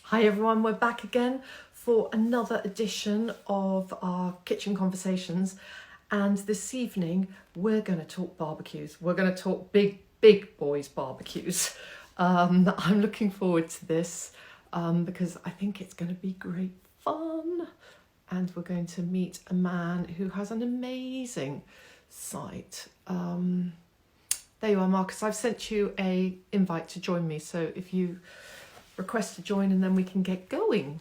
Hi everyone, we're back again for another edition of our kitchen conversations, and this evening we're going to talk barbecues. We're going to talk big boys barbecues. I'm looking forward to this because I think it's going to be great fun, and we're going to meet a man who has an amazing site. There you are, Marcus. I've sent you a invite to join me, so if you request to join and then we can get going.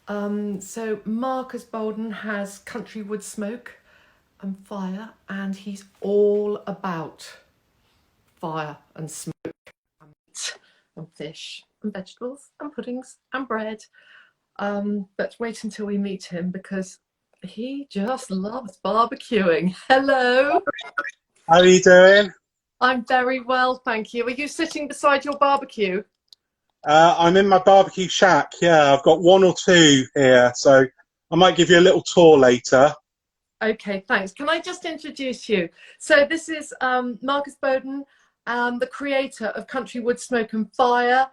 So Marcus Bolden has Country Woodsmoke and Fire, and he's all about fire and smoke and meat and fish and vegetables and puddings and bread. But wait until we meet him because he just loves barbecuing. Hello. How are you doing? I'm very well, thank you. Are you sitting beside your barbecue? I'm in my barbecue shack. Yeah, I've got one or two here, so I might give you a little tour later. Okay, thanks. Can I just introduce you? So this is Marcus Bowden, the creator of Country Wood Smoke and Fire.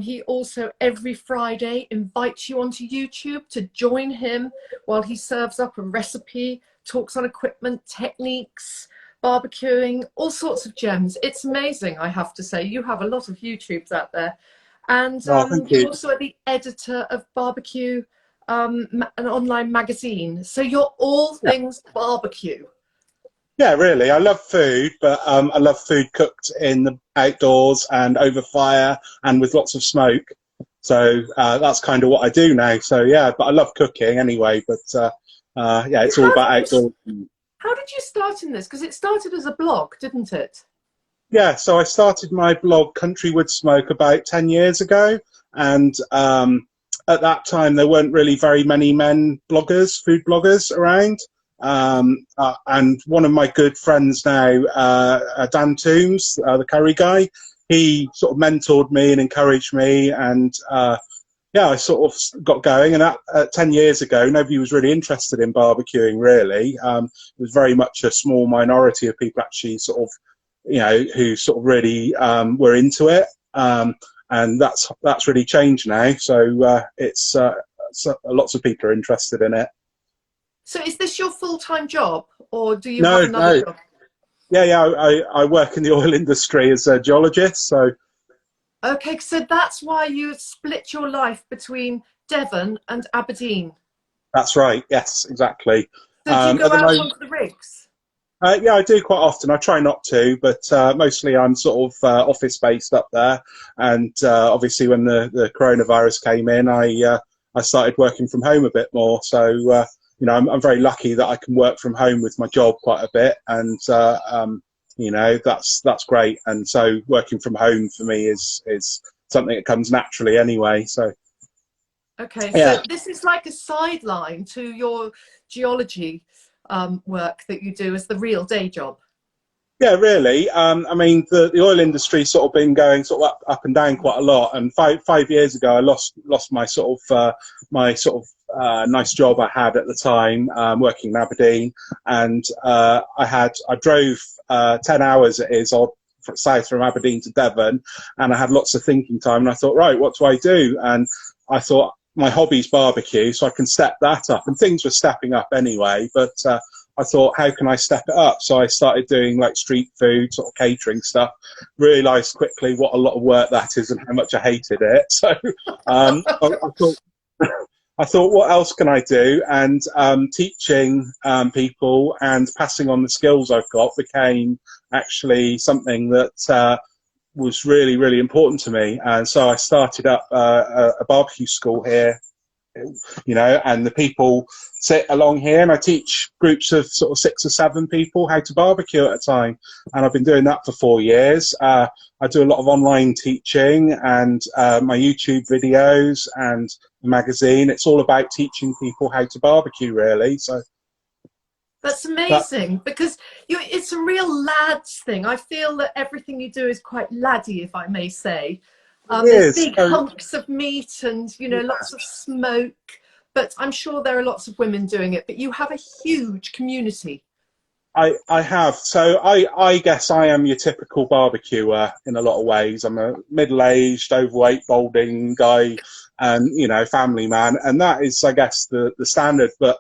He also every Friday invites you onto YouTube to join him while he serves up a recipe, talks on equipment, techniques, barbecuing, all sorts of gems. It's amazing, I have to say. You have a lot of YouTubes out there. And Oh, thank you're you. also the editor of Barbecue, an online magazine. So you're all Yeah, things barbecue. yeah, really. I love food, but I love food cooked in the outdoors and over fire and with lots of smoke. So that's kind of what I do now. So yeah, but I love cooking anyway. But yeah, it's all How did about you outdoors. how did you start in this? Because it started as a blog, didn't it? Yeah, so I started my blog Country Wood Smoke about 10 years ago, and at that time there weren't really very many men bloggers, food bloggers around. And one of my good friends now, Dan Toombs, the curry guy, he sort of mentored me and encouraged me, and yeah, I sort of got going. And that 10 years ago, nobody was really interested in barbecuing, really. It was very much a small minority of people actually sort of who sort of really were into it, and that's really changed now. So so lots of people are interested in it. So is this your full-time job or do you have No, another no, job? yeah, I work in the oil industry as a geologist. So Okay, so that's why you split your life between Devon and Aberdeen. that's right. Yes, exactly. So do you At go the out moment, onto the rigs? yeah, I do quite often. I try not to, but mostly I'm sort of office based up there. And obviously, when the coronavirus came in, I started working from home a bit more. So I'm very lucky that I can work from home with my job quite a bit, and that's great. And so working from home for me is something that comes naturally anyway. So Okay, so yeah. this is like a sideline to your geology work that you do as the real day job. Yeah, really. I mean, the oil industry's sort of been going sort of up and down quite a lot. And five years ago, I lost my sort of nice job I had at the time, working in Aberdeen, and I drove 10 hours it is odd south from Aberdeen to Devon, and I had lots of thinking time. And I thought, right, what do I do? And I thought my hobby's barbecue, so I can step that up. And things were stepping up anyway, but I thought, how can I step it up? So I started doing like street food, sort of catering stuff. Realised quickly what a lot of work that is and how much I hated it. So I thought, I thought, what else can I do? And teaching people and passing on the skills I've got became actually something that was really, really important to me. And so I started up a barbecue school here, and the people sit along here, and I teach groups of sort of 6 or 7 people how to barbecue at a time. And I've been doing that for 4 years. I do a lot of online teaching and my YouTube videos and the magazine. It's all about teaching people how to barbecue, really. So That's that amazing because it's a real lads thing. I feel that everything you do is quite laddie, if I may say. There's is. big hunks of meat and, lots of smoke, but I'm sure there are lots of women doing it, but you have a huge community. I have. So I guess I am your typical barbecuer in a lot of ways. I'm a middle-aged, overweight, balding guy and, you know, family man. And that is, I guess, the standard. But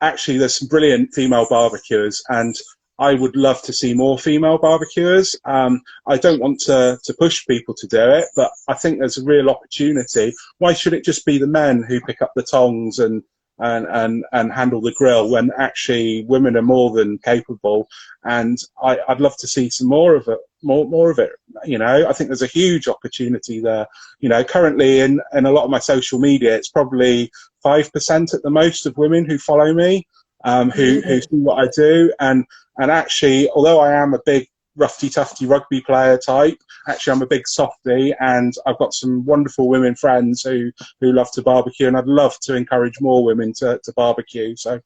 actually, there's some brilliant female barbecuers, and I would love to see more female barbecuers. I don't want to push people to do it, but I think there's a real opportunity. Why should it just be the men who pick up the tongs and handle the grill, when actually women are more than capable? And I'd love to see some more of it, more of it. You know, I think there's a huge opportunity there. You know, currently in a lot of my social media, it's probably 5% at the most of women who follow me, who see what I do. And actually, although I am a big roughy-tufty rugby player type, actually I'm a big softie, and I've got some wonderful women friends who love to barbecue, and I'd love to encourage more women to barbecue. So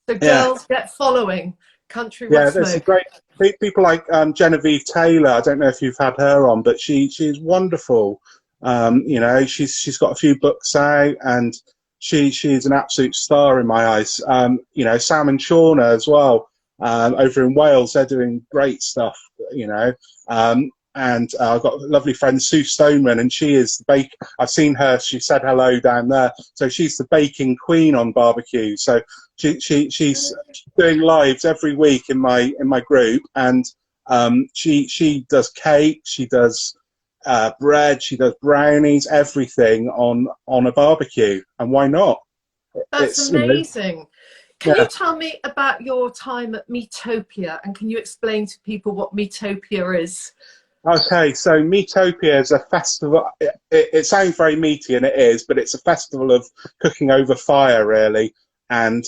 girls, get following Country yeah, there's some Woodsmoke. great people like Genevieve Taylor. I don't know if you've had her on, but she's wonderful. You know, she's got a few books out, and she's an absolute star in my eyes. You know, Sam and Shauna as well, over in Wales, they're doing great stuff, you know. And I've got a lovely friend, Sue Stoneman, and she is the bake. I've seen her, she said hello down there. So she's the baking queen on barbecue. So she's doing lives every week in my group, and she does cake, she does bread, she does brownies, everything on a barbecue. And why not? That's You know, amazing. Can yeah. you tell me about your time at Meatopia, and can you explain to people what Meatopia is? Okay, so Meatopia is a festival. It sounds very meaty, and it is, but it's a festival of cooking over fire, really. And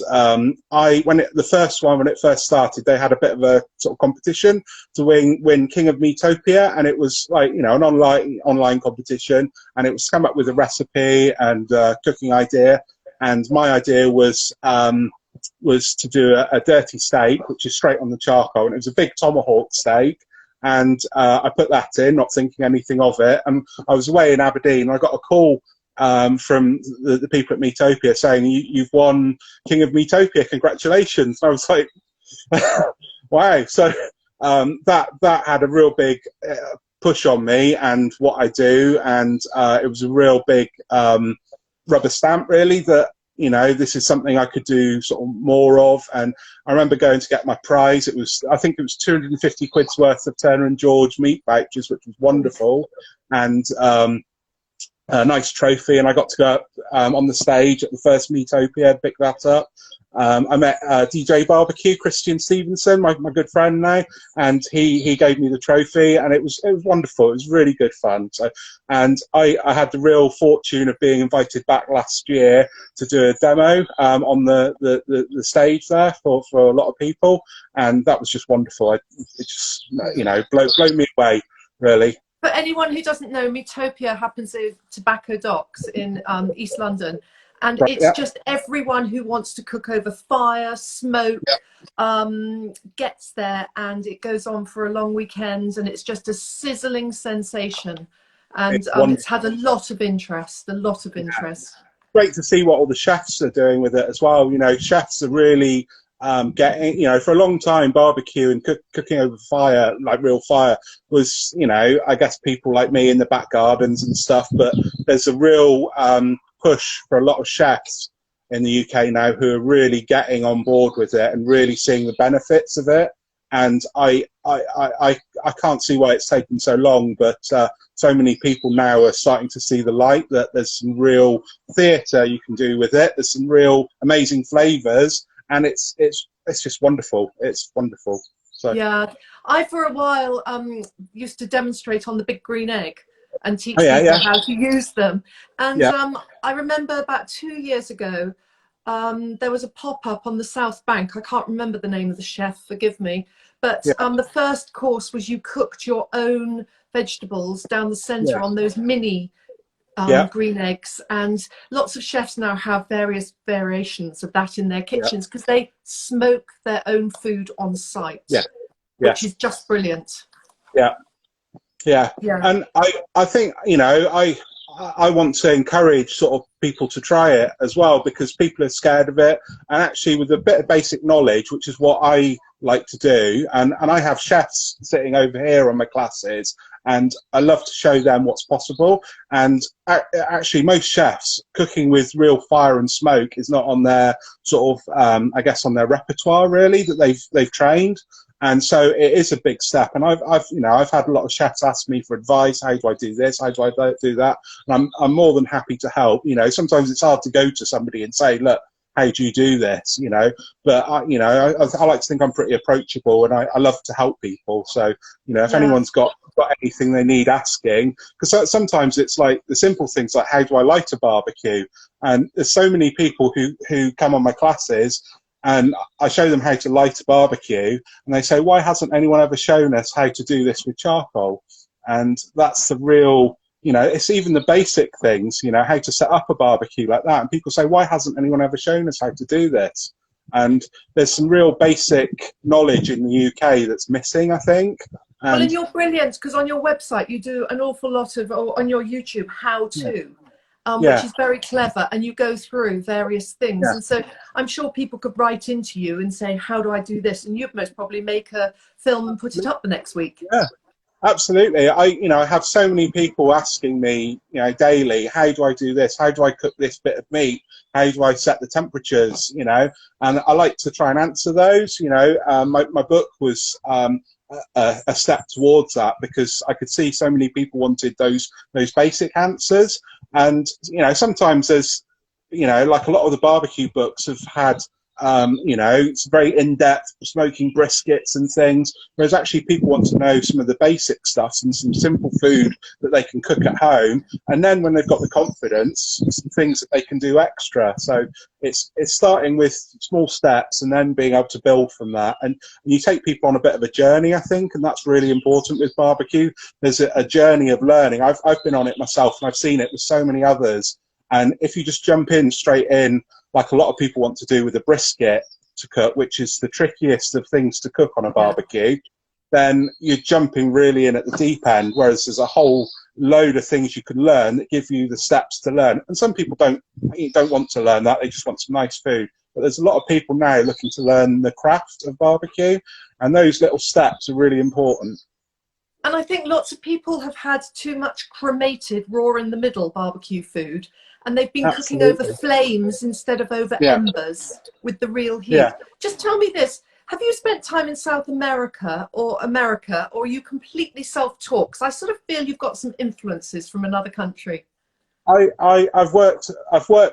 when it first started, they had a bit of a sort of competition to win King of Meatopia, and it was like, you know, an online competition, and it was to come up with a recipe and cooking idea. And my idea was to do a dirty steak, which is straight on the charcoal, and it was a big tomahawk steak. And I put that in, not thinking anything of it. And I was away in Aberdeen, and I got a call from the people at Meatopia saying, you've won King of Meatopia, congratulations. And I was like, wow. So that had a real big push on me and what I do. And it was a real big rubber stamp, really, that, you know, this is something I could do sort of more of. And I remember going to get my prize. I think it was 250 quid's worth of Turner and George meat vouchers, which was wonderful. And a nice trophy. And I got to go up on the stage at the first Meatopia, pick that up. I met DJ Barbecue, Christian Stevenson, my good friend now, and he gave me the trophy, and it was wonderful. It was really good fun. So, and I had the real fortune of being invited back last year to do a demo on the stage there for a lot of people, and that was just wonderful. It just, you know, blown me away, really. For anyone who doesn't know, Meatopia happens at Tobacco Docks in East London. And Right, it's yeah. just everyone who wants to cook over fire, smoke, gets there, and it goes on for a long weekend, and it's just a sizzling sensation. And it's had a lot of interest, Great to see what all the chefs are doing with it as well. You know, chefs are really getting, you know, for a long time, barbecue and cooking over fire, like real fire, was, you know, I guess people like me in the back gardens and stuff, but there's a real push for a lot of chefs in the UK now who are really getting on board with it and really seeing the benefits of it. And I can't see why it's taken so long, but so many people now are starting to see the light, that there's some real theatre you can do with it. There's some real amazing flavours, and it's just wonderful. It's wonderful. So yeah, I for a while used to demonstrate on the big green egg and teach yeah, people yeah. how to use them. And Yeah. I remember about 2 years ago, there was a pop-up on the South Bank. I can't remember the name of the chef, forgive me. But the first course was you cooked your own vegetables down the centre on those mini green eggs. And lots of chefs now have various variations of that in their kitchens because they smoke their own food on site, which is just brilliant. Yeah. And I think, you know, I want to encourage sort of people to try it as well, because people are scared of it. And actually, with a bit of basic knowledge, which is what I like to do, and I have chefs sitting over here on my classes, and I love to show them what's possible. And actually, most chefs cooking with real fire and smoke is not on their sort of, I guess, on their repertoire really, that they've trained. And so it is a big step. And I've had a lot of chefs ask me for advice. How do I do this? How do I do that? And I'm more than happy to help. You know, sometimes it's hard to go to somebody and say, look, how do you do this? You know, but I like to think I'm pretty approachable, and I love to help people. So, you know, if anyone's got anything they need asking, because sometimes it's like the simple things like, how do I light a barbecue? And there's so many people who come on my classes, and I show them how to light a barbecue, and they say, why hasn't anyone ever shown us how to do this with charcoal? And that's the real, you know, it's even the basic things, you know, how to set up a barbecue like that. And people say, why hasn't anyone ever shown us how to do this? And there's some real basic knowledge in the UK that's missing, I think. Well, and you're brilliant, because on your website you do an awful lot of, or on your YouTube, how to. Which is very clever, and you go through various things. And so I'm sure people could write into you and say, how do I do this? And you'd most probably make a film and put it up the next week. Yeah, absolutely. I have so many people asking me, you know, daily, how do I do this? How do I cook this bit of meat? How do I set the temperatures? You know, and I like to try and answer those. You know, my book was a step towards that, because I could see so many people wanted those basic answers. And, you know, sometimes there's, you know, like a lot of the barbecue books have had, you know, it's very in-depth smoking briskets and things, whereas actually people want to know some of the basic stuff and some simple food that they can cook at home. And then when they've got the confidence, some things that they can do extra. So it's starting with small steps and then being able to build from that. And you take people on a bit of a journey, I think, and that's really important with barbecue. There's a journey of learning. I've been on it myself, and I've seen it with so many others. And if you just jump in straight in, like a lot of people want to do with a brisket to cook, which is the trickiest of things to cook on a barbecue, then you're jumping really in at the deep end, whereas there's a whole load of things you can learn that give you the steps to learn. And some people don't want to learn that, they just want some nice food. But there's a lot of people now looking to learn the craft of barbecue, and those little steps are really important. And I think lots of people have had too much cremated, raw in the middle barbecue food, and they've been cooking over flames instead of over embers with the real heat. Just tell me this, have you spent time in South America, or are you completely self-taught? Because I sort of feel you've got some influences from another country. I've worked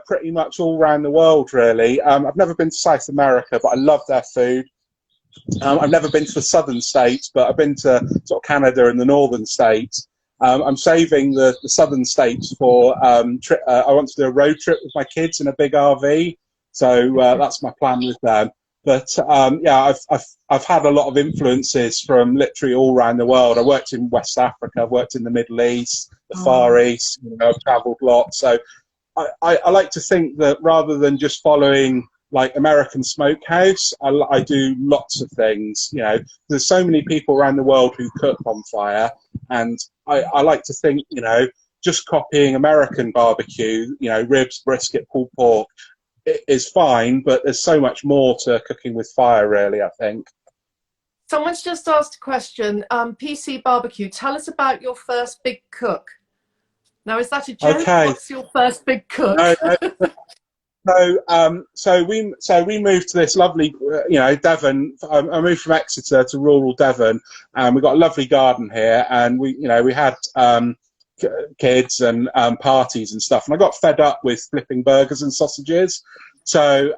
pretty much all around the world, really. I've never been to South America, but I love their food. I've never been to the southern states, but I've been to sort of Canada and the northern states. I'm saving the southern states for I want to do a road trip with my kids in a big RV, so that's my plan with them. But yeah, I've had a lot of influences from literally all around the world. I worked in West Africa, I've worked in the Middle East, the Far East. You know, I've travelled lots, so I like to think that rather than just following like American Smokehouse, I do lots of things. You know, there's so many people around the world who cook on fire, and I like to think, you know, just copying American barbecue, you know, ribs, brisket, pulled pork, is fine, but there's so much more to cooking with fire, really, I think. Someone's just asked a question. PC Barbecue, tell us about your first big cook. Now, is that a joke? Okay. What's your first big cook? So we moved to this lovely, you know, Devon. I moved from Exeter to rural Devon, and we got a lovely garden here, and we had kids and parties and stuff, and I got fed up with flipping burgers and sausages. So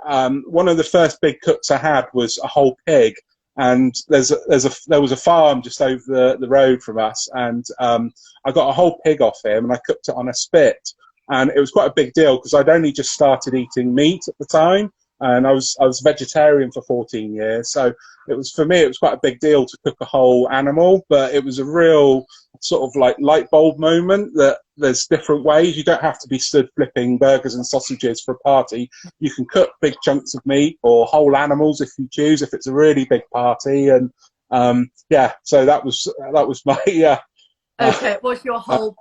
one of the first big cooks I had was a whole pig, and there was a farm just over the road from us, and I got a whole pig off him, and I cooked it on a spit. And it was quite a big deal because I'd only just started eating meat at the time, and I was vegetarian for 14 years. So for me it was quite a big deal to cook a whole animal, but it was a real sort of like light bulb moment that there's different ways. You don't have to be stood flipping burgers and sausages for a party. You can cook big chunks of meat or whole animals if you choose, if it's a really big party. And yeah, so that was my okay, it was your whole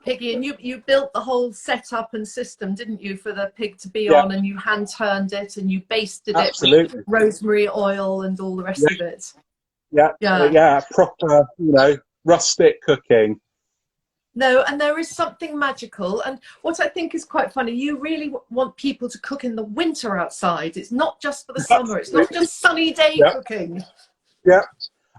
piggy, and you built the whole setup and system, didn't you, for the pig to be on, and you hand turned it and you basted it with rosemary oil and all the rest of it. Yeah, proper, you know, rustic cooking. No, and there is something magical. And what I think is quite funny, you really want people to cook in the winter outside. It's not just for the summer. It's not just sunny day Yeah. cooking. Yeah.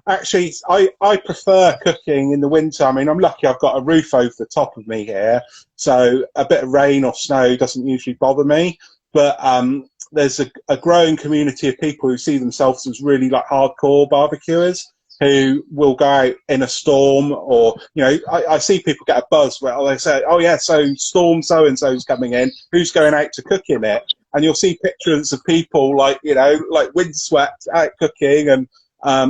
Actually, I prefer cooking in the winter. I mean, I'm lucky I've got a roof over the top of me here, so a bit of rain or snow doesn't usually bother me. But there's a growing community of people who see themselves as really like hardcore barbecuers who will go out in a storm, or, you know, I see people get a buzz where they say, oh yeah, so storm so-and-so's coming in, who's going out to cook in it? And you'll see pictures of people like, you know, like windswept out cooking. And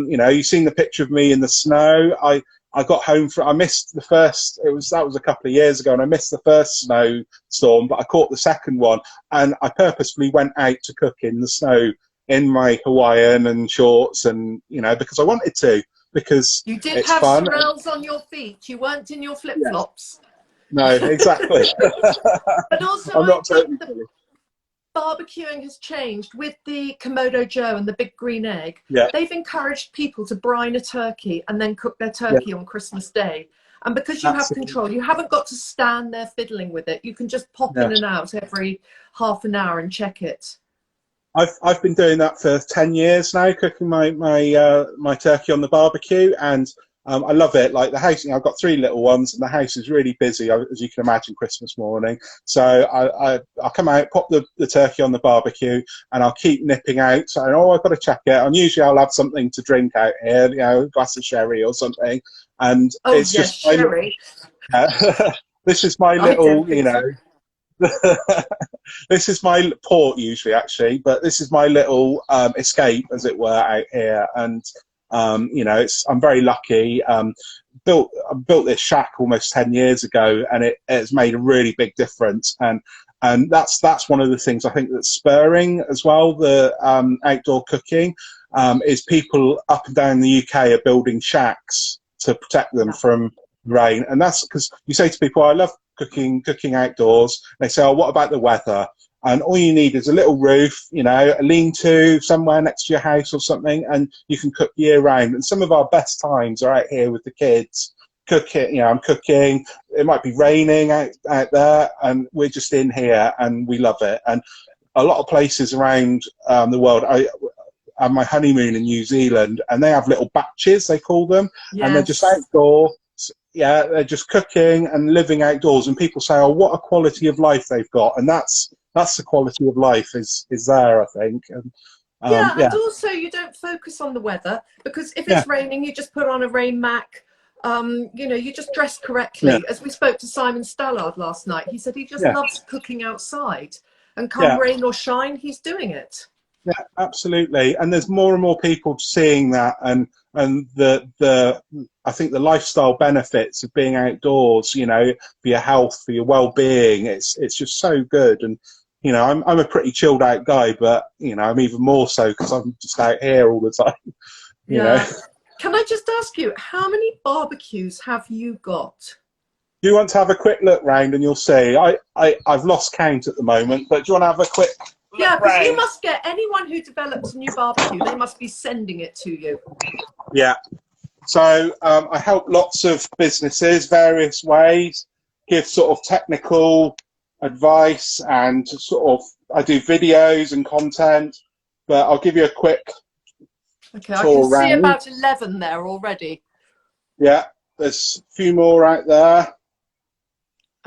you know, you've seen the picture of me in the snow. I got home I missed the first, that was a couple of years ago, and I missed the first snowstorm, but I caught the second one, and I purposefully went out to cook in the snow in my Hawaiian and shorts, and, you know, because I wanted to, because You did it's have fun. swirls on your feet. You weren't in your flip-flops. No, exactly. But also, I'm I not think totally the silly. barbecuing has changed with the Komodo Joe and the big green egg. Yeah, They've encouraged people to brine a turkey and then cook their yeah, turkey on Christmas Day. And because you have absolutely. control, you haven't got to stand there fiddling with it. You can just pop Yeah. in and out every half an hour and check it. I've been doing that for 10 years now, cooking my turkey on the barbecue, and I love it. Like the house, you know, I've got 3 little ones, and the house is really busy, as you can imagine, Christmas morning. So I'll come out, pop the turkey on the barbecue, and I'll keep nipping out, saying, oh, I've got to check it. And usually I'll have something to drink out here, you know, a glass of sherry or something. And Oh, it's yes, just sherry. this is my I little, don't you think know. so. This is my port usually, actually, but this is my little escape, as it were, out here. And you know, I'm very lucky. I built this shack almost 10 years ago, and it's made a really big difference. And that's one of the things I think that's spurring as well the outdoor cooking, is people up and down the UK are building shacks to protect them from rain. And that's because you say to people, I love cooking outdoors. They say, oh, what about the weather? And all you need is a little roof, you know, a lean-to somewhere next to your house or something, and you can cook year round. And some of our best times are out here with the kids cooking. You know, I'm cooking, it might be raining out there, and we're just in here and we love it. And a lot of places around the world, I had my honeymoon in New Zealand, and they have little batches, they call them, and they're just Yes. outdoor. Yeah, they're just cooking and living outdoors, and people say, oh, what a quality of life they've got. And that's the quality of life is there, I think. And Yeah, and yeah, also you don't focus on the weather, because if yeah, it's raining, you just put on a rain mac. You know, you just dress yeah, correctly. As we spoke to Simon Stallard last night, he said he just yeah, loves cooking outside, and come yeah. rain or shine, he's doing it. Yeah, absolutely. And there's more and more people seeing that, and the I think the lifestyle benefits of being outdoors, you know, for your health, for your well-being, it's just so good. And you know, I'm a pretty chilled out guy, but you know, I'm even more so because I'm just out here all the time. You know, Yeah. Can I just ask you, how many barbecues have you got? do you want to have a quick look round and you'll see? I've lost count at the moment, but do you want to have a quick Yeah, look because you round? must get anyone who develops a new barbecue, they must be sending it to you. Yeah. So I help lots of businesses various ways, give sort of technical advice, and sort of I do videos and content. But I'll give you a quick Okay, I can tour see around. about 11 there already. Yeah, there's a few more out there.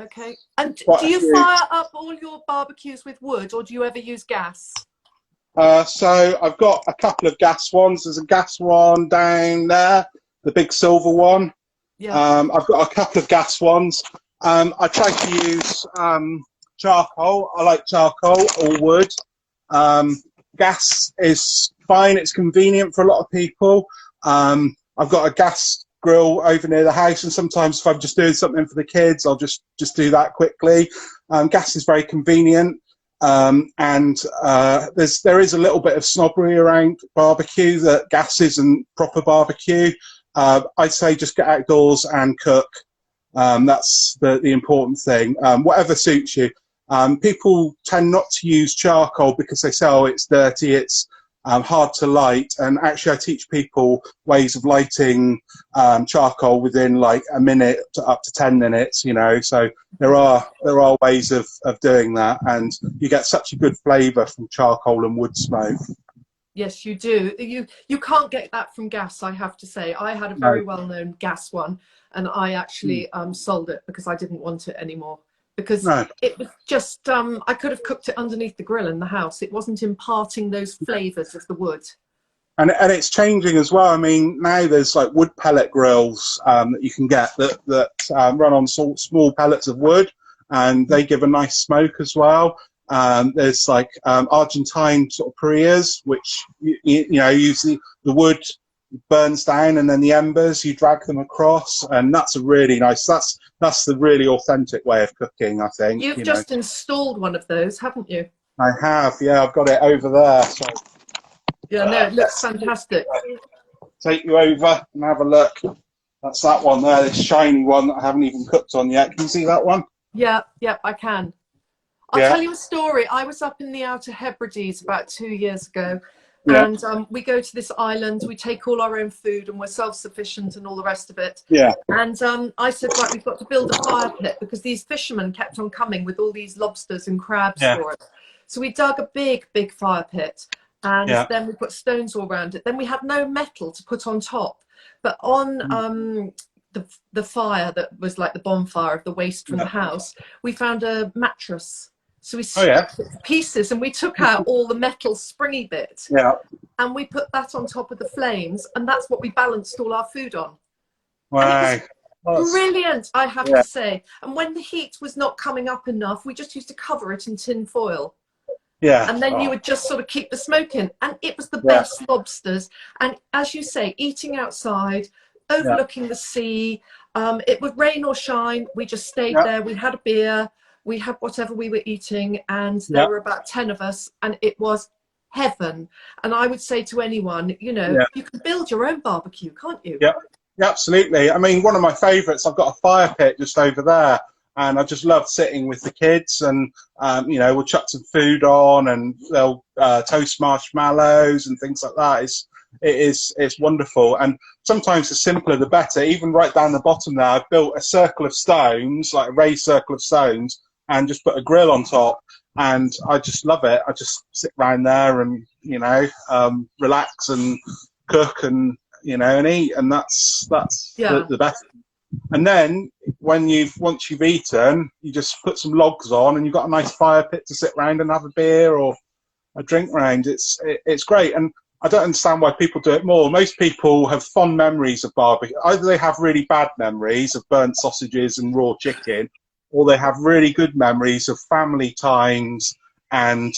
Okay. And Quite do a you few. fire up all your barbecues with wood, or do you ever use gas? So I've got a couple of gas ones. There's a gas one down there, the big silver one. Yeah. I've got a couple of gas ones. I try to use charcoal. I like charcoal or wood. Gas is fine. It's convenient for a lot of people. I've got a gas grill over near the house, and sometimes if I'm just doing something for the kids, I'll just do that quickly. Gas is very convenient. And there is a little bit of snobbery around barbecue, that gas isn't proper barbecue. I'd say just get outdoors and cook. That's the important thing. Whatever suits you. People tend not to use charcoal because they say, oh, it's dirty, it's hard to light. And actually, I teach people ways of lighting charcoal within like a minute to up to 10 minutes. You know, so there are ways of doing that, and you get such a good flavour from charcoal and wood smoke. Yes, you do. You can't get that from gas, I have to say. I had a No. very well-known gas one, and I actually sold it because I didn't want it anymore. Because No. it was just, I could have cooked it underneath the grill in the house. It wasn't imparting those flavours of the wood. And it's changing as well. I mean, now there's like wood pellet grills that you can get that run on small pellets of wood, and they give a nice smoke as well. There's like Argentine sort of parrillas, which you know, usually the wood burns down and then the embers you drag them across, and that's a really nice. That's the really authentic way of cooking, I think. You've just installed one of those, haven't you? I have, yeah. I've got it over there. So yeah, no, it looks fantastic. Take you over and have a look. That's that one there, this shiny one that I haven't even cooked on yet. Can you see that one? Yeah, I can. I'll tell you a story. I was up in the Outer Hebrides about 2 years ago, and we go to this island, we take all our own food, and we're self-sufficient and all the rest of it. Yeah. And I said, right, we've got to build a fire pit because these fishermen kept on coming with all these lobsters and crabs for us. So we dug a big fire pit, and then we put stones all around it. Then we had no metal to put on top, but on the fire that was like the bonfire of the waste from the house, we found a mattress. So we stripped it to pieces, and we took out all the metal springy bit, and we put that on top of the flames, and that's what we balanced all our food on. Wow. Brilliant, I have to say. And when the heat was not coming up enough, we just used to cover it in tin foil. Yeah. And then you would just sort of keep the smoke in, and it was the best lobsters. And as you say, eating outside, overlooking the sea, it would rain or shine, we just stayed there, we had a beer, we had whatever we were eating, and there were about 10 of us, and it was heaven. And I would say to anyone, you know, you can build your own barbecue, can't you? Yeah, absolutely. I mean, one of my favourites, I've got a fire pit just over there, and I just love sitting with the kids, and you know, we'll chuck some food on, and they'll toast marshmallows and things like that. It's wonderful, and sometimes the simpler the better. Even right down the bottom there, I've built a circle of stones, like a raised circle of stones, and just put a grill on top, and I just love it. I just sit around there and, you know, relax and cook and, you know, and eat, and that's the best. And then once you've eaten, you just put some logs on, and you've got a nice fire pit to sit around and have a beer or a drink round. It's great, and I don't understand why people do it more. Most people have fond memories of barbecue. Either they have really bad memories of burnt sausages and raw chicken, or they have really good memories of family times and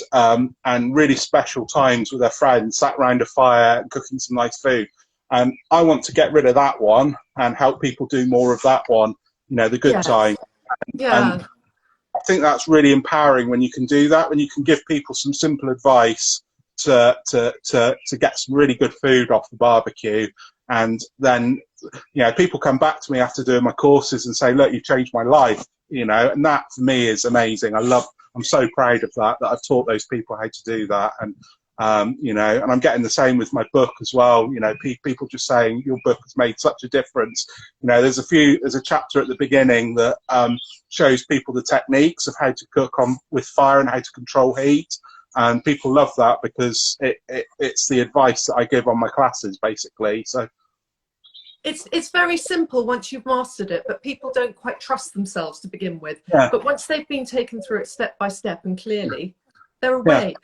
really special times with their friends, sat around a fire and cooking some nice food. And I want to get rid of that one and help people do more of that one, you know, the good time. And I think that's really empowering when you can do that, when you can give people some simple advice to get some really good food off the barbecue. And then, you know, people come back to me after doing my courses and say, look, you've changed my life, you know, and that for me is amazing. I'm so proud of that I've taught those people how to do that. And, you know, and I'm getting the same with my book as well. You know, people just saying your book has made such a difference. You know, there's a chapter at the beginning that shows people the techniques of how to cook with fire and how to control heat. And people love that because it's the advice that I give on my classes, basically. So it's very simple once you've mastered it, but people don't quite trust themselves to begin with. But once they've been taken through it step by step and clearly, they're away.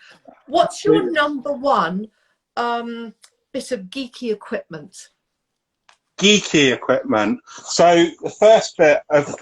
What's your number one bit of geeky equipment? Geeky equipment. So the first bit of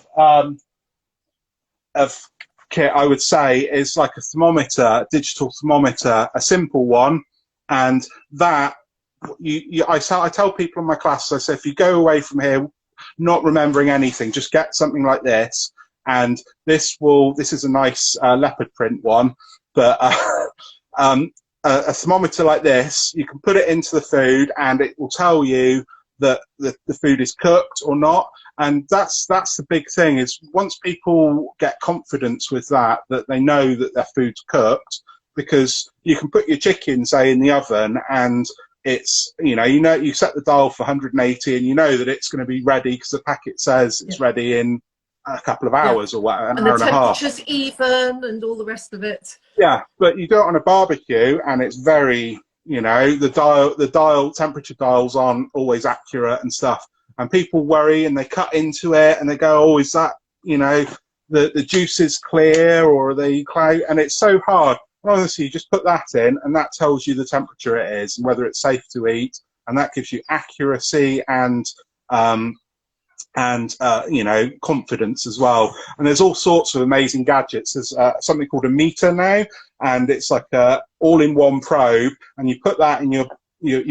kit I would say is like a thermometer, a digital thermometer, a simple one, and that I tell people in my class, I say, if you go away from here not remembering anything, just get something like this, and this is a nice leopard print one, but a thermometer like this, you can put it into the food and it will tell you that the food is cooked or not. And that's the big thing, is once people get confidence with that they know that their food's cooked, because you can put your chicken, say, in the oven, and it's, you set the dial for 180, and you know that it's going to be ready because the packet says it's ready in a couple of hours or what, an and hour the and a half. temperature's even and all the rest of it. Yeah, but you do it on a barbecue, and it's very, the dial temperature dials aren't always accurate and stuff, and people worry and they cut into it and they go, oh, is that, the juice is clear or are they cloud, and it's so hard. Honestly, you just put that in, and that tells you the temperature it is and whether it's safe to eat, and that gives you accuracy and confidence as well. And there's all sorts of amazing gadgets. There's something called a meter now, and it's like a all-in-one probe, and you put that in your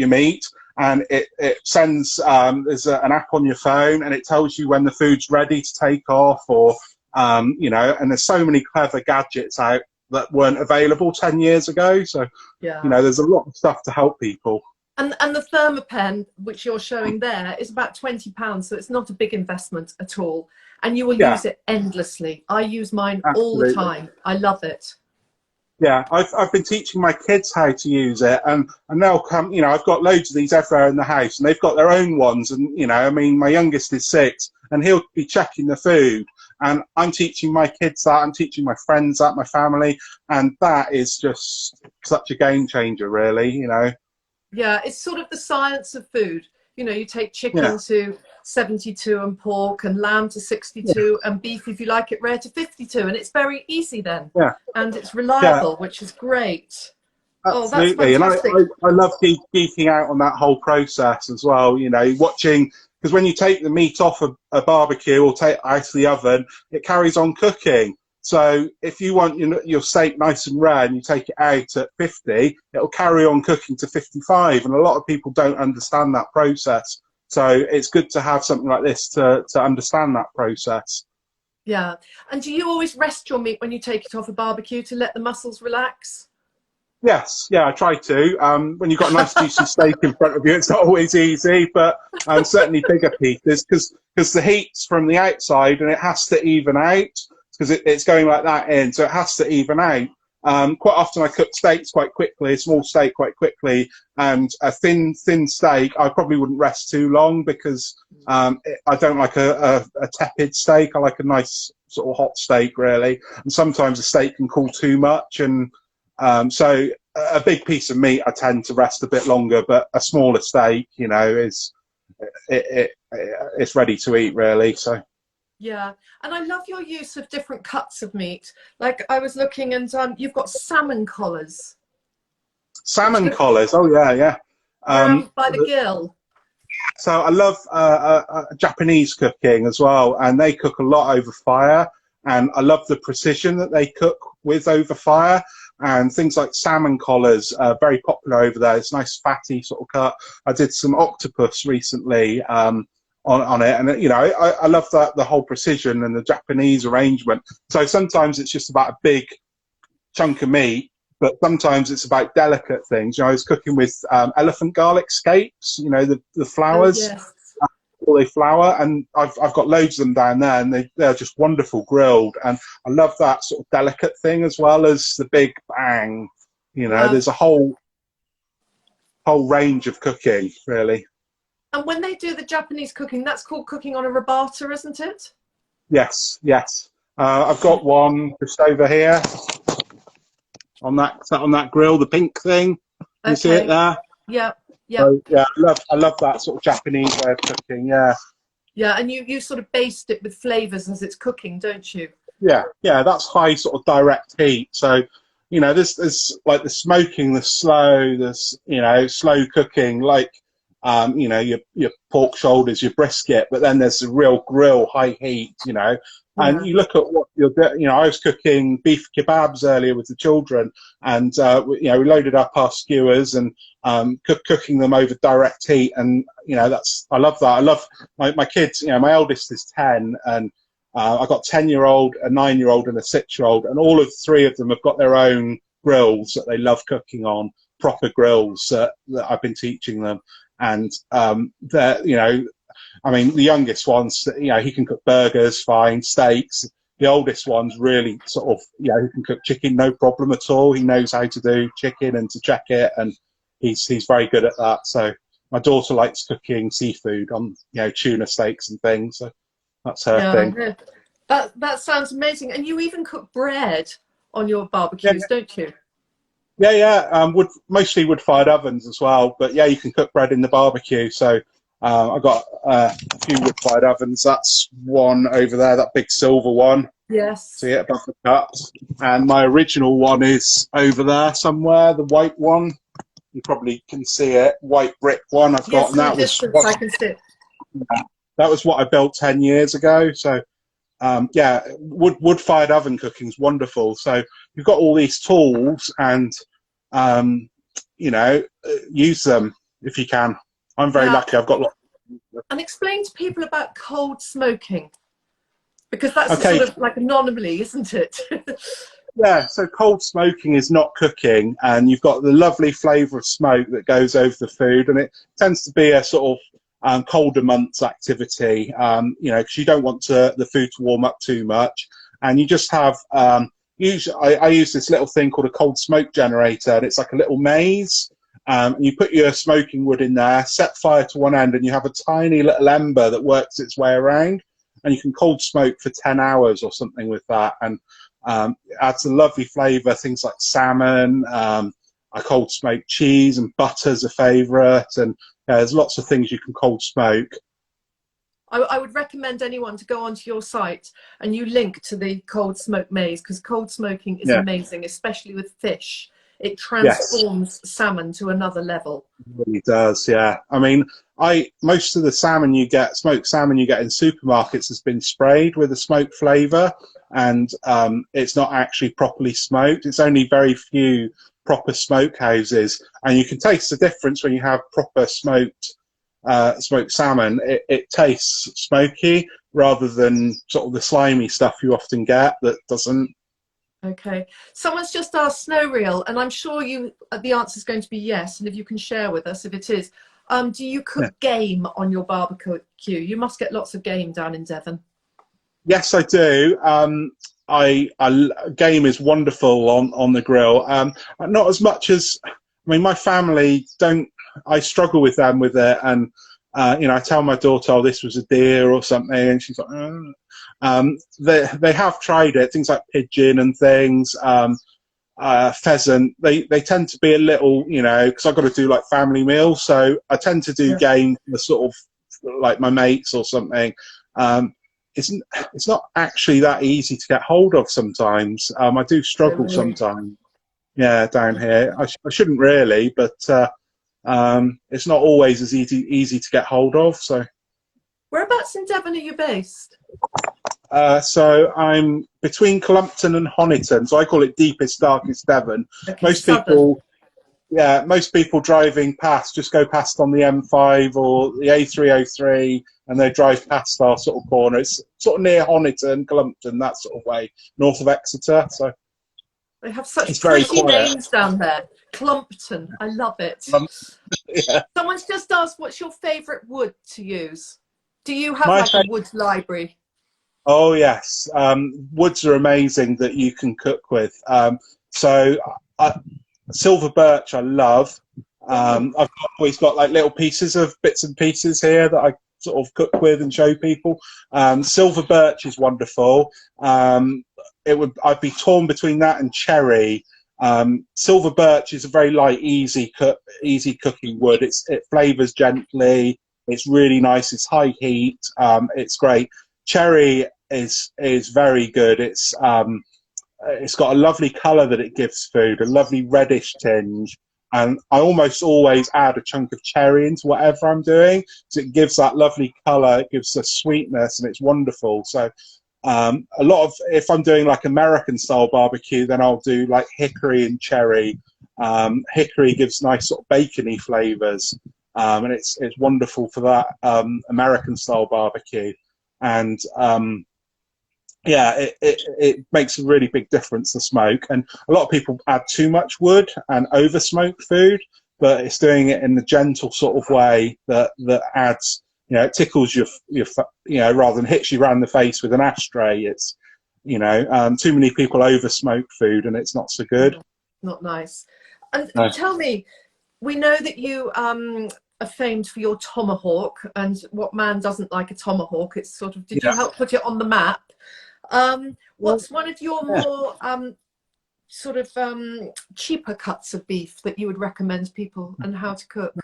meat, and it sends, there's an app on your phone, and it tells you when the food's ready to take off, or and there's so many clever gadgets out that weren't available 10 years ago. So there's a lot of stuff to help people. And the Thermopen, which you're showing there, is about £20, so it's not a big investment at all. And you will use it endlessly. I use mine all the time. I love it. Yeah, I've been teaching my kids how to use it, and they'll come. I've got loads of these everywhere in the house, and they've got their own ones. And my youngest is 6, and he'll be checking the food, and I'm teaching my kids that. I'm teaching my friends that, my family, and that is just such a game changer, really. Yeah, it's sort of the science of food. You take chicken to 72 and pork and lamb to 62 and beef, if you like it rare, to 52. And it's very easy then. Yeah. And it's reliable, which is great. Absolutely. Oh, that's fantastic. And I love geeking out on that whole process as well, watching, because when you take the meat off a barbecue or take it out of the oven, it carries on cooking. So if you want your steak nice and rare and you take it out at 50, it'll carry on cooking to 55. And a lot of people don't understand that process. So it's good to have something like this to understand that process. Yeah. And do you always rest your meat when you take it off a barbecue to let the muscles relax? Yes, I try to. When you've got a nice juicy steak in front of you, it's not always easy, but certainly bigger pieces, because the heat's from the outside and it has to even out, because it's going like that in, so it has to even out. Quite often I cook steaks quite quickly, a small steak quite quickly, and a thin steak I probably wouldn't rest too long, because I don't like a tepid steak. I like a nice sort of hot steak, really, and sometimes a steak can cool too much, and so a big piece of meat I tend to rest a bit longer, but a smaller steak, is it's ready to eat, really. So. Yeah, and I love your use of different cuts of meat. Like I was looking, and you've got salmon collars. Salmon collars, oh yeah. By the gill. So I love Japanese cooking as well, and they cook a lot over fire, and I love the precision that they cook with over fire. And things like salmon collars are very popular over there. It's nice fatty sort of cut. I did some octopus recently on it, and I love that, the whole precision and the Japanese arrangement. So sometimes it's just about a big chunk of meat, but sometimes it's about delicate things. I was cooking with elephant garlic scapes, the flowers. Oh, yes. They flour, and I've got loads of them down there, and they're just wonderful grilled, and I love that sort of delicate thing as well as the big bang. There's a whole range of cooking, really. And when they do the Japanese cooking, that's called cooking on a rabata, isn't it? Yes. I've got one just over here on that grill, the pink thing. You see it there? Yeah. So, I love that sort of Japanese way of cooking. Yeah, and you sort of baste it with flavors as it's cooking, don't you? Yeah, that's high sort of direct heat. So there's like the smoking, the slow cooking, like your pork shoulders, your brisket, but then there's the real grill, high heat, and you look at what you're doing. I was cooking beef kebabs earlier with the children, and we loaded up our skewers and cooking them over direct heat, and I love that. I love my kids. My eldest is 10, and I've got 10-year-old, a 9-year-old, and a 6-year-old, and all of 3 of them have got their own grills that they love cooking on, proper grills that I've been teaching them. And they're, the youngest one's, he can cook burgers, fine, steaks. the oldest one's really sort of, you know, he can cook chicken no problem at all. He knows how to do chicken and to check it, and he's very good at that. So my daughter likes cooking seafood on, you know, tuna steaks and things. So that's her Yeah, I thing. heard. That sounds amazing. And you even cook bread on your Yeah, barbecues, don't you? yeah. Mostly wood-fired ovens as well. But yeah, you can cook bread in the barbecue. So I've got a few wood-fired ovens. That's one over there, that big silver one. So Yes. yeah, above the cut. And my original one is over there somewhere, the white one. You probably can see it, white brick one I've got, Yes, and from a distance I can see it. that was what I built 10 years ago. So yeah, wood-fired oven cooking is wonderful. So you've got all these tools, and you know, use them if you can. I'm very Yeah. lucky. I've got lots. And explain to people about cold smoking, because that's a Okay, sort of like an anomaly, isn't it? yeah. So cold smoking is not cooking, and you've got the lovely flavour of smoke that goes over the food, and it tends to be a sort of colder months activity. You know, because you don't want the food to warm up too much, and you just have. Usually, I use this little thing called a cold smoke generator, and it's like a little maze. And you put your smoking wood in there, set fire to one end, and you have a tiny little ember that works its way around, and you can cold smoke for 10 hours or something with that, and it adds a lovely flavour. Things like salmon, I cold smoke cheese, and butter's a favourite, and there's lots of things you can cold smoke. I would recommend anyone to go onto your site and you link to the cold smoke maze, because cold smoking is Yeah. amazing, especially with fish. It Yes. transforms salmon to another level. It really does, yeah. I mean, most of the salmon you get, smoked salmon you get in supermarkets, has been sprayed with a smoke flavour, and it's not actually properly smoked. It's only very few proper smoke houses, and you can taste the difference when you have proper smoked salmon. It tastes smoky rather than sort of the slimy stuff you often get that doesn't. Okay. Someone's just asked snow reel, and I'm sure the answer is going to be yes. And if you can share with us if it is, do you cook game on your barbecue? You must get lots of game down in Devon. Yes, I do. Game is wonderful on the grill. Not as much as, I mean, my family don't. I struggle with them with it, and you know, I tell my daughter, "Oh, this was a deer or something," and she's like, They have tried it. Things like pigeon and things, pheasant. They tend to be a little, you know, because I've got to do like family meals, so I tend to do game for sort of like my mates or something. It's not actually that easy to get hold of sometimes. I do struggle sometimes. Yeah, down here. I shouldn't really, but it's not always as easy to get hold of. So Whereabouts in Devon are you based? so I'm between Clumpton and Honiton, so I call it deepest, darkest Devon. Okay, Most southern. most people driving past just go past on the M5 or the A303, and they drive past our sort of corner. It's sort of near Honiton, Clumpton, that sort of way, north of Exeter. So They have such it's very pretty quiet. names down there. Clumpton, I love it. Yeah. Someone's just asked, what's your favourite wood to use? Do you have My like a wood library? Oh yes, woods are amazing that you can cook with. So silver birch I love. I've always got like little pieces of bits and pieces here that I sort of cook with and show people. Silver birch is wonderful. I'd be torn between that and cherry. Silver birch is a very light, easy cooking wood. It flavors gently. It's really nice. It's high heat. It's great. Cherry is very good. It's got a lovely colour that it gives food, a lovely reddish tinge, and I almost always add a chunk of cherry into whatever I'm doing, so it gives that lovely colour, it gives a sweetness, and it's wonderful. So a lot of, if I'm doing like American style barbecue, then I'll do like hickory and cherry. Hickory gives nice sort of bacony flavours, and it's wonderful for that American style barbecue. And yeah, it makes a really big difference, the smoke. And a lot of people add too much wood and over smoke food, but it's doing it in the gentle sort of way that adds, you know, it tickles your you know, rather than hits you around the face with an ashtray. Too many people over smoke food, and it's not so good. Not nice. And No. tell me, we know that you are famed for your tomahawk, and what man doesn't like a tomahawk? It's sort of, did Yeah. you help put it on the map? What's one of your more cheaper cuts of beef that you would recommend people and how to cook?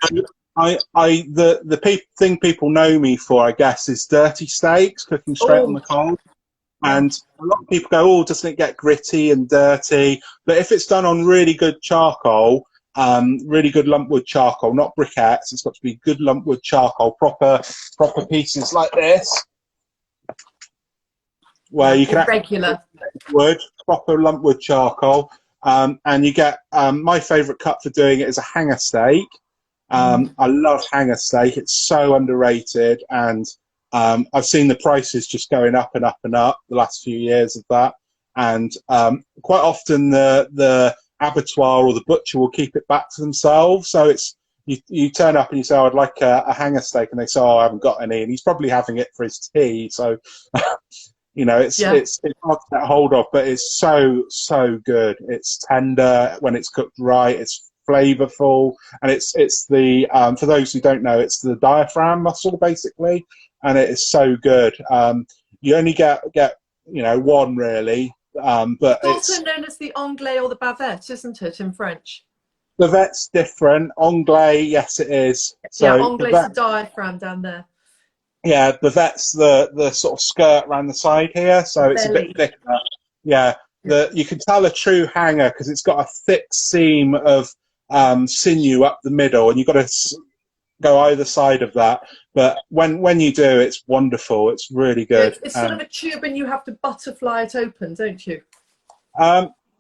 The thing people know me for, I guess, is dirty steaks, cooking straight on the coals. And a lot of people go, oh, doesn't it get gritty and dirty? But if it's done on really good charcoal, really good lumpwood charcoal, not briquettes, it's got to be good lumpwood charcoal, proper pieces like this, where you can regular wood, proper lumpwood charcoal, and you get my favourite cut for doing it is a hanger steak. I love hanger steak; it's so underrated, and I've seen the prices just going up and up and up the last few years of that, and quite often the abattoir or the butcher will keep it back to themselves. So it's you turn up and you say, oh, I'd like a hanger steak, and they say, oh, I haven't got any, and he's probably having it for his tea. So it's hard to get hold of, but it's so good. It's tender when it's cooked right. It's flavorful, and it's the for those who don't know, it's the diaphragm muscle basically, and it is so good. You only get one really, but it's also known as the anglais or the bavette, isn't it, in French? Bavette's different. Anglais, yes, it is. So anglais, the diaphragm down there. Yeah, bavette's the sort of skirt around the side here, so it's a bit thicker. Yeah, you can tell a true hanger because it's got a thick seam of sinew up the middle, and you've got to go either side of that. But when you do, it's wonderful. It's really good. It's sort of a tube, and you have to butterfly it open, don't you?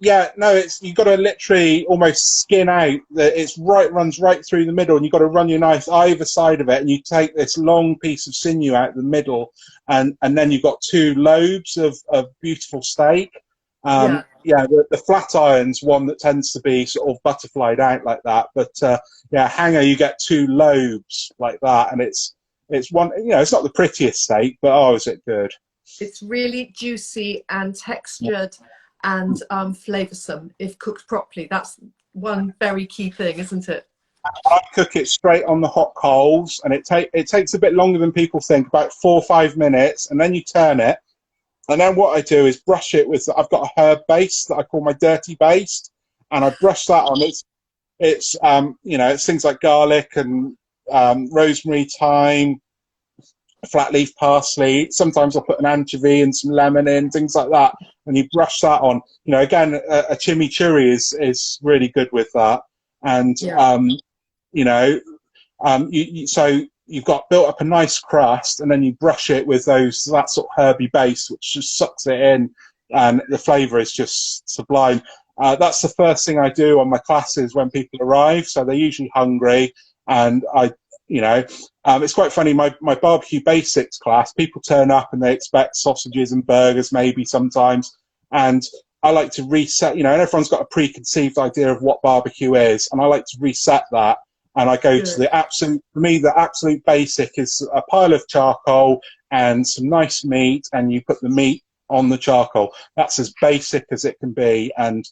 Yeah, no, you've got to literally almost skin out. Runs right through the middle, and you've got to run your knife either side of it, and you take this long piece of sinew out the middle, and then you've got two lobes of beautiful steak. The flat iron's one that tends to be sort of butterflied out like that, but hanger, you get two lobes like that, and it's one. It's not the prettiest steak, but oh, is it good? It's really juicy and textured. And flavoursome if cooked properly. That's one very key thing, isn't it? I cook it straight on the hot coals, and it takes a bit longer than people think, about 4 or 5 minutes, and then you turn it. And then what I do is brush it with, I've got a herb base that I call my dirty baste, and I brush that on. It's things like garlic and rosemary, thyme, flat leaf parsley. Sometimes I'll put an anchovy and some lemon in, things like that, and you brush that on. Again, a chimichurri is really good with that, and so you've got built up a nice crust, and then you brush it with that sort of herby base, which just sucks it in, and the flavour is just sublime. That's the first thing I do on my classes when people arrive, so they're usually hungry, and it's quite funny. My barbecue basics class, people turn up and they expect sausages and burgers maybe sometimes, and I like to reset. And everyone's got a preconceived idea of what barbecue is, and I like to reset that. And I go to the absolute. For me, the absolute basic is a pile of charcoal and some nice meat, and you put the meat on the charcoal. That's as basic as it can be, and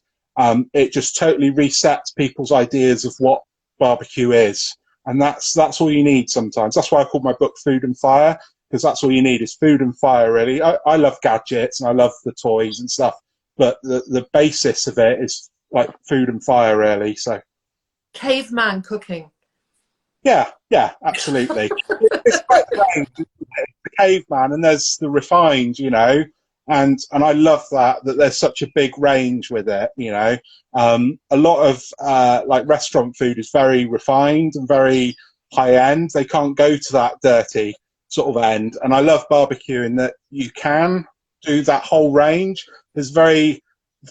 it just totally resets people's ideas of what barbecue is. And that's all you need sometimes. That's why I call my book Food and Fire, because that's all you need is food and fire, really. I love gadgets and I love the toys and stuff, but the basis of it is like food and fire, really. So, caveman cooking. Yeah, absolutely. It's quite strange, isn't it? The caveman, and there's the refined, and I love that there's such a big range with it. A lot of like restaurant food is very refined and very high end. They can't go to that dirty sort of end, and I love barbecue in that you can do that whole range. There's very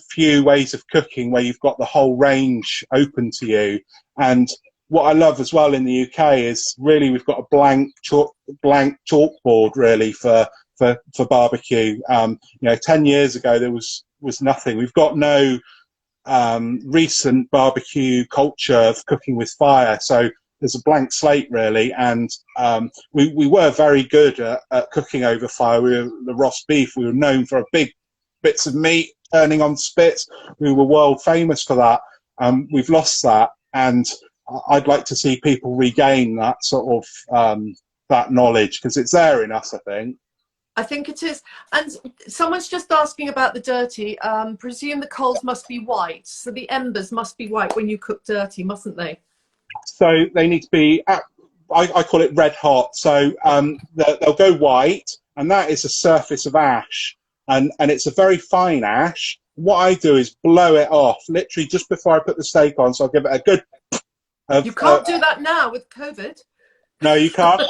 few ways of cooking where you've got the whole range open to you. And what I love as well in the UK is really we've got a blank chalkboard really for barbecue. 10 years ago there was nothing. We've got no recent barbecue culture of cooking with fire, so there's a blank slate really, and we were very good at cooking over fire. We were the roast beef. We were known for a big bits of meat turning on spits. We were world famous for that. We've lost that, and I'd like to see people regain that sort of that knowledge, because it's there in us, I think. I think it is. And someone's just asking about the dirty. Presume the coals must be white, so the embers must be white when you cook dirty, mustn't they? So they need to be, I call it red hot. So they'll go white, and that is a surface of ash, and it's a very fine ash. What I do is blow it off, literally just before I put the steak on. So I'll give it a good. You can't do that now with COVID. No, you can't.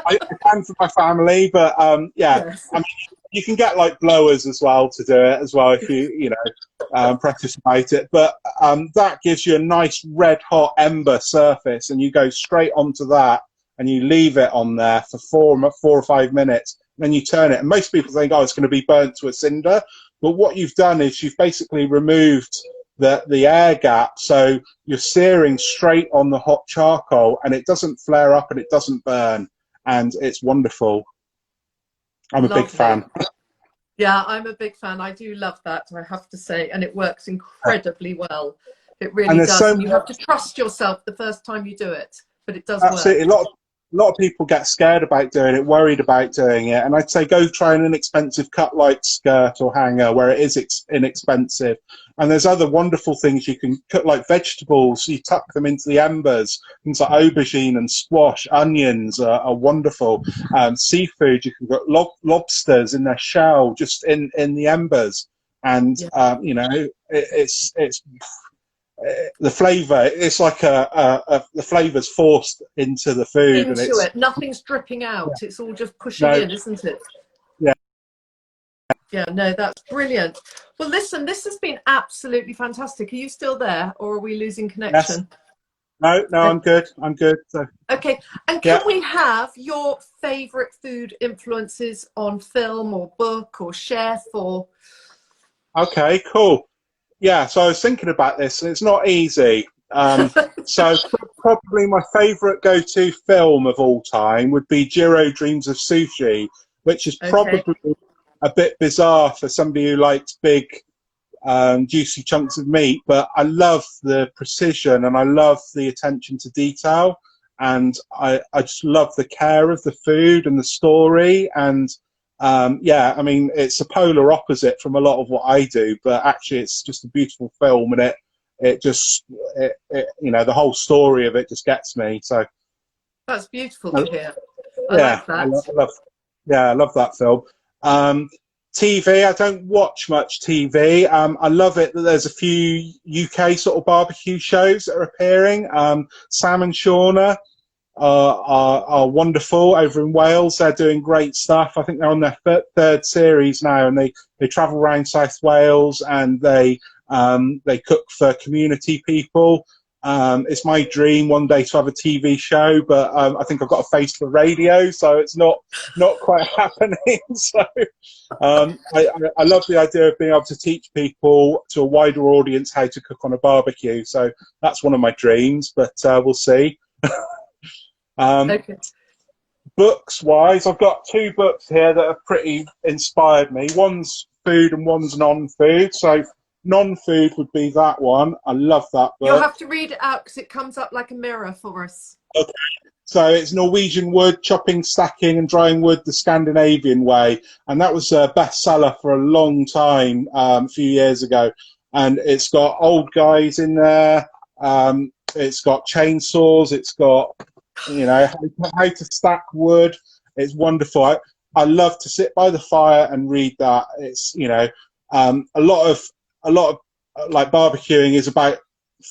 I can for my family, but yeah, Yes. I mean, you can get like blowers as well to do it as well if you participate it. But that gives you a nice red hot ember surface, and you go straight onto that, and you leave it on there for 4 or 5 minutes. And then you turn it, and most people think, oh, it's going to be burnt to a cinder. But what you've done is you've basically removed the air gap, so you're searing straight on the hot charcoal, and it doesn't flare up and it doesn't burn, and it's wonderful. I'm a big fan. Yeah, I'm a big fan. I do love that, I have to say, and it works incredibly well. It really does. And you have to trust yourself the first time you do it, but it does absolutely work. A lot of people get scared about doing it, worried about doing it, and I'd say go try an inexpensive cut like skirt or hanger where it is inexpensive. And there's other wonderful things you can cut, like vegetables. You tuck them into the embers. Things like aubergine and squash, onions are wonderful. Seafood, you can put lobsters in their shell, just in the embers, and yeah. It's the flavour. It's like the flavour's forced into the food, into it. Nothing's dripping out. Yeah. It's all just pushing in, isn't it? Yeah. Yeah, no, that's brilliant. Well, listen, this has been absolutely fantastic. Are you still there, or are we losing connection? Yes. No, I'm good. I'm good. So. Okay, and can we have your favourite food influences on film or book or chef or? Okay, cool. Yeah, so I was thinking about this, and it's not easy. So probably my favourite go-to film of all time would be Jiro Dreams of Sushi, which is probably a bit bizarre for somebody who likes big, juicy chunks of meat. But I love the precision, and I love the attention to detail, and I just love the care of the food and the story. And yeah, I mean, it's a polar opposite from a lot of what I do, but actually it's just a beautiful film, and it just the whole story of it just gets me. So that's beautiful to hear. I like that. I love that film. TV, I don't watch much TV. I love it that there's a few UK sort of barbecue shows that are appearing. Sam and Shauna are wonderful over in Wales. They're doing great stuff. I think they're on their third series now, and they travel around South Wales, and they cook for community people. It's my dream one day to have a TV show, but I think I've got a face for radio, so it's not quite happening. So I love the idea of being able to teach people, to a wider audience, how to cook on a barbecue. So that's one of my dreams, but we'll see. Books wise, I've got 2 books here that have pretty inspired me. One's food and one's non-food. So non-food would be that one. I love that book. You'll have to read it out because it comes up like a mirror for us. Okay. So it's Norwegian Wood, Chopping, Stacking and Drying Wood the Scandinavian Way. And that was a bestseller for a long time, a few years ago. And it's got old guys in there. It's got chainsaws. It's got, how to stack wood. It's wonderful. I love to sit by the fire and read that. It's, a lot of like barbecuing is about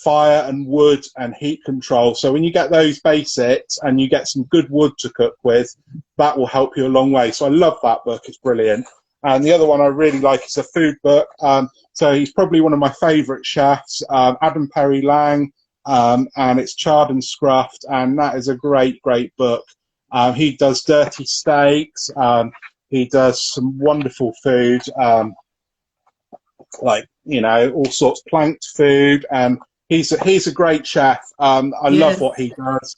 fire and wood and heat control. So when you get those basics and you get some good wood to cook with, that will help you a long way. So I love that book. It's brilliant. And the other one I really like is a food book. So he's probably one of my favourite chefs, Adam Perry Lang, and it's Charred and Scruffed, and that is a great book. He does dirty steaks. He does some wonderful food, like all sorts of planked food, and he's a great chef. I love what he does.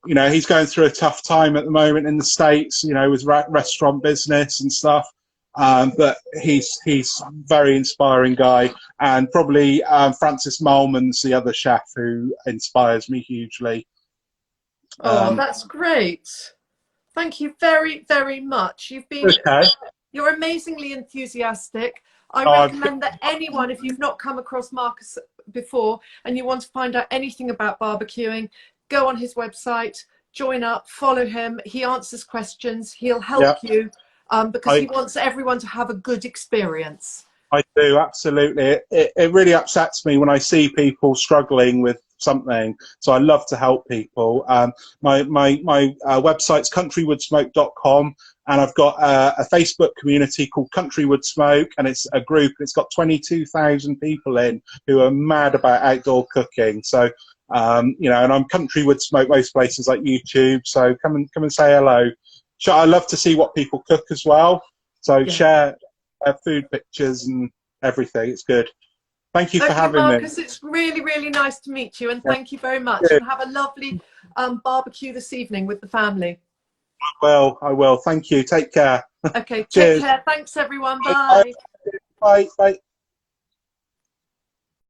He's going through a tough time at the moment in the States, with restaurant business and stuff. But he's a very inspiring guy, and probably Francis Malman's the other chef who inspires me hugely. Oh, that's great. Thank you very, very much. Okay. You're amazingly enthusiastic. I Oh, recommend that anyone, if you've not come across Marcus before and you want to find out anything about barbecuing, go on his website, join up, follow him. He answers questions. He'll help you because he wants everyone to have a good experience. I do, absolutely. It really upsets me when I see people struggling with something, so I love to help people. My website's countrywoodsmoke.com, and I've got a Facebook community called Country Woodsmoke, and it's a group. It's got 22,000 people in who are mad about outdoor cooking. So you know, and I'm Country Woodsmoke most places like YouTube. So come and say hello. I love to see what people cook as well. So share food pictures and everything. It's good. Thank you for having Marcus, me. it's really, really nice to meet you, and thank you very much. And have a lovely barbecue this evening with the family. I will. Thank you. Take care. Okay, Cheers. take care. Thanks, everyone. Bye. Bye. Bye.